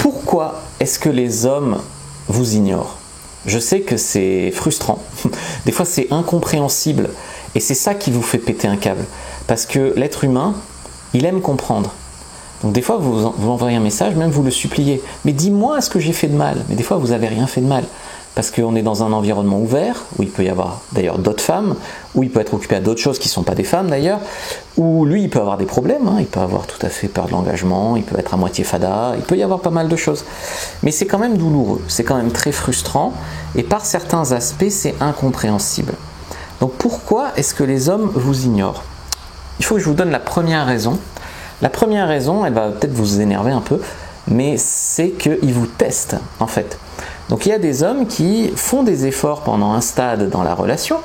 Pourquoi est-ce que les hommes vous ignorent? Je sais que c'est frustrant, des fois c'est incompréhensible, et c'est ça qui vous fait péter un câble. Parce que l'être humain, il aime comprendre. Donc des fois vous envoyez un message, même vous le suppliez, mais dis-moi ce que j'ai fait de mal. Mais des fois vous n'avez rien fait de mal. Parce qu'on est dans un environnement ouvert, où il peut y avoir d'ailleurs d'autres femmes, où il peut être occupé à d'autres choses qui ne sont pas des femmes d'ailleurs, où lui il peut avoir des problèmes, il peut avoir tout à fait peur de l'engagement, il peut être à moitié fada, il peut y avoir pas mal de choses. Mais c'est quand même douloureux, c'est quand même très frustrant, et par certains aspects c'est incompréhensible. Donc pourquoi est-ce que les hommes vous ignorent? Il faut que je vous donne la première raison. La première raison, elle va peut-être vous énerver un peu, mais c'est qu'ils vous testent en fait. Donc il y a des hommes qui font des efforts pendant un stade dans la relation.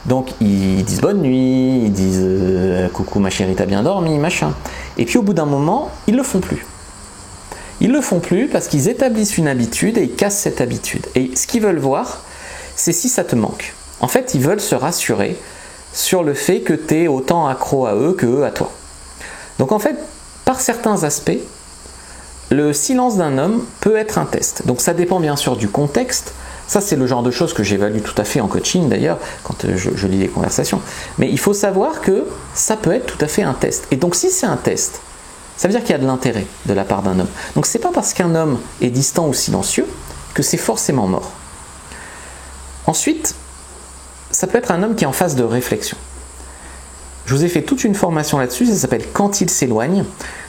Donc ils disent bonne nuit, ils disent coucou ma chérie, t'as bien dormi, machin. Et puis au bout d'un moment, ils le font plus. Ils le font plus parce qu'ils établissent une habitude et ils cassent cette habitude. Et ce qu'ils veulent voir, c'est si ça te manque. En fait, ils veulent se rassurer sur le fait que tu es autant accro à eux que eux à toi. Donc en fait, par certains aspects, le silence d'un homme peut être un test. Donc ça dépend bien sûr du contexte. Ça c'est le genre de choses que j'évalue tout à fait en coaching d'ailleurs, quand je lis les conversations. Mais il faut savoir que ça peut être tout à fait un test. Et donc si c'est un test, ça veut dire qu'il y a de l'intérêt de la part d'un homme. Donc c'est pas parce qu'un homme est distant ou silencieux que c'est forcément mort. Ensuite, ça peut être un homme qui est en phase de réflexion. Je vous ai fait toute une formation là-dessus, ça s'appelle « Quand il s'éloigne ».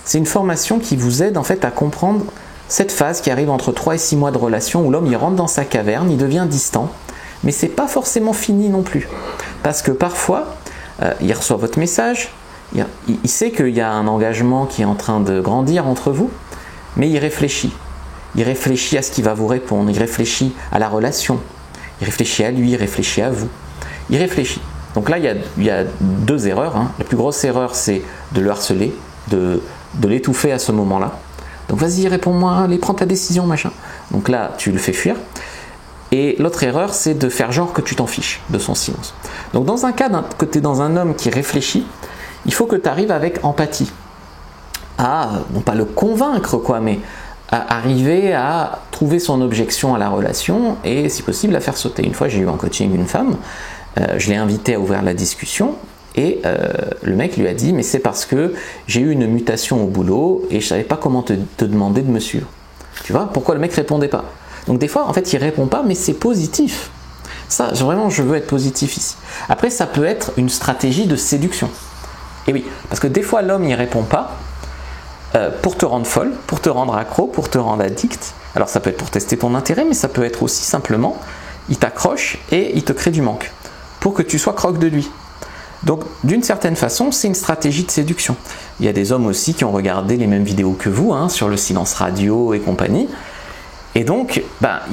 C'est une formation qui vous aide en fait à comprendre cette phase qui arrive entre 3 et 6 mois de relation où l'homme il rentre dans sa caverne, il devient distant, mais c'est pas forcément fini non plus. Parce que parfois, il reçoit votre message, il sait qu'il y a un engagement qui est en train de grandir entre vous, mais il réfléchit. Il réfléchit à ce qu'il va vous répondre, il réfléchit à la relation, il réfléchit à lui, il réfléchit à vous. Il réfléchit. Donc là, il y a 2 erreurs. La plus grosse erreur, c'est de le harceler, de l'étouffer à ce moment-là. Donc vas-y, réponds-moi, allez, prends ta décision, machin. Donc là, tu le fais fuir. Et l'autre erreur, c'est de faire genre que tu t'en fiches de son silence. Donc dans un cas que tu es dans un homme qui réfléchit, il faut que tu arrives avec empathie. Non pas le convaincre, quoi, mais à arriver à trouver son objection à la relation et, si possible, la faire sauter. Une fois, j'ai eu en coaching une femme, je l'ai invitée à ouvrir la discussion. Et le mec lui a dit, mais c'est parce que j'ai eu une mutation au boulot et je ne savais pas comment te demander de me suivre. Tu vois, pourquoi le mec ne répondait pas? Donc des fois, en fait, il ne répond pas, mais c'est positif. Ça, vraiment, je veux être positif ici. Après, ça peut être une stratégie de séduction. Et oui, parce que des fois, l'homme, il ne répond pas pour te rendre folle, pour te rendre accro, pour te rendre addict. Alors ça peut être pour tester ton intérêt, mais ça peut être aussi simplement, il t'accroche et il te crée du manque, pour que tu sois croque de lui. Donc, d'une certaine façon, c'est une stratégie de séduction. Il y a des hommes aussi qui ont regardé les mêmes vidéos que vous, sur le silence radio et compagnie. Et donc,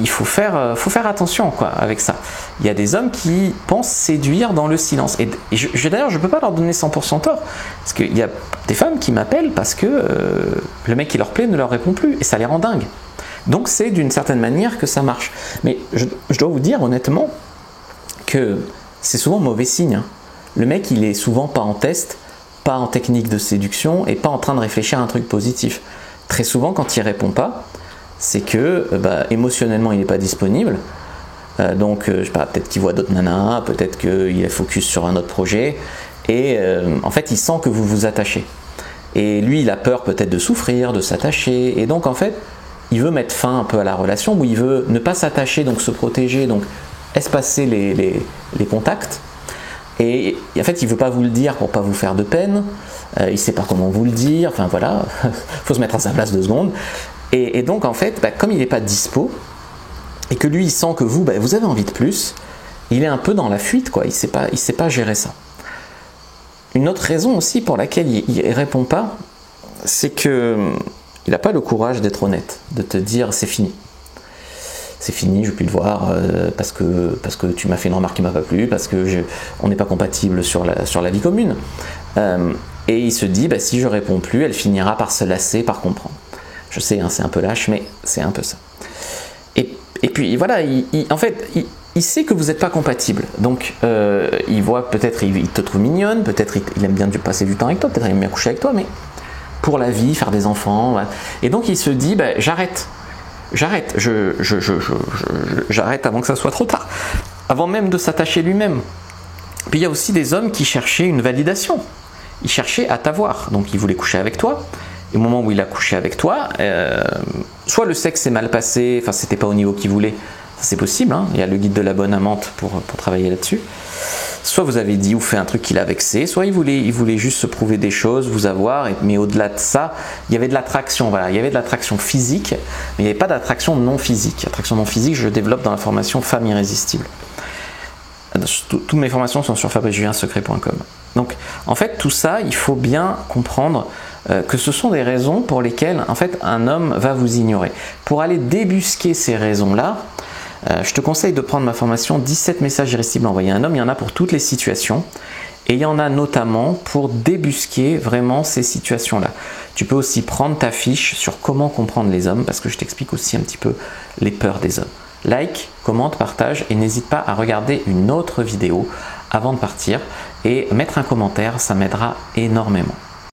il faut faire attention avec ça. Il y a des hommes qui pensent séduire dans le silence. Et d'ailleurs, je ne peux pas leur donner 100% tort. Parce qu'il y a des femmes qui m'appellent parce que le mec qui leur plaît ne leur répond plus. Et ça les rend dingues. Donc, c'est d'une certaine manière que ça marche. Mais je dois vous dire honnêtement que c'est souvent mauvais signe. Le mec, il est souvent pas en test, pas en technique de séduction et pas en train de réfléchir à un truc positif. Très souvent, quand il répond pas, c'est que émotionnellement, il n'est pas disponible. Donc, je sais pas, peut-être qu'il voit d'autres nanas, peut-être qu'il est focus sur un autre projet. Et en fait, il sent que vous vous attachez. Et lui, il a peur peut-être de souffrir, de s'attacher. Et donc, en fait, il veut mettre fin un peu à la relation, ou il veut ne pas s'attacher, donc se protéger, donc espacer les contacts. Et en fait, il ne veut pas vous le dire pour ne pas vous faire de peine, il ne sait pas comment vous le dire, enfin voilà, il faut se mettre à sa place 2 secondes. Et donc, en fait, comme il n'est pas dispo, et que lui, il sent que vous avez envie de plus, il est un peu dans la fuite, quoi. Il ne sait pas gérer ça. Une autre raison aussi pour laquelle il ne répond pas, c'est qu'il n'a pas le courage d'être honnête, de te dire c'est fini. C'est fini, je ne veux plus te voir parce que tu m'as fait une remarque qui ne m'a pas plu, parce qu'on n'est pas compatible sur la vie commune. Et il se dit, si je ne réponds plus, elle finira par se lasser, par comprendre. Je sais, c'est un peu lâche, mais c'est un peu ça. Et puis voilà, en fait, il sait que vous n'êtes pas compatible. Donc, il voit peut-être, il te trouve mignonne, peut-être il aime bien passer du temps avec toi, peut-être il aime bien coucher avec toi, mais pour la vie, faire des enfants. Voilà. Et donc, il se dit, j'arrête. j'arrête, j'arrête avant que ça soit trop tard, avant même de s'attacher lui-même. Puis il y a aussi des hommes qui cherchaient une validation, ils cherchaient à t'avoir, donc ils voulaient coucher avec toi. Et au moment où il a couché avec toi, soit le sexe s'est mal passé, enfin c'était pas au niveau qu'il voulait, ça c'est possible, hein, il y a le guide de la bonne amante pour travailler là-dessus. Soit vous avez dit ou fait un truc qui l'a vexé, soit il voulait juste se prouver des choses, vous avoir, mais au-delà de ça, il y avait de l'attraction, voilà, il y avait de l'attraction physique, mais il n'y avait pas d'attraction non physique. L'attraction non physique, je le développe dans la formation Femme irrésistible. Toutes mes formations sont sur fabricejuliensecret.com. Donc, en fait, tout ça, il faut bien comprendre que ce sont des raisons pour lesquelles, en fait, un homme va vous ignorer. Pour aller débusquer ces raisons-là, je te conseille de prendre ma formation 17 messages irrésistibles envoyés à un homme. Il y en a pour toutes les situations et il y en a notamment pour débusquer vraiment ces situations-là. Tu peux aussi prendre ta fiche sur comment comprendre les hommes parce que je t'explique aussi un petit peu les peurs des hommes. Like, commente, partage et n'hésite pas à regarder une autre vidéo avant de partir et mettre un commentaire, ça m'aidera énormément.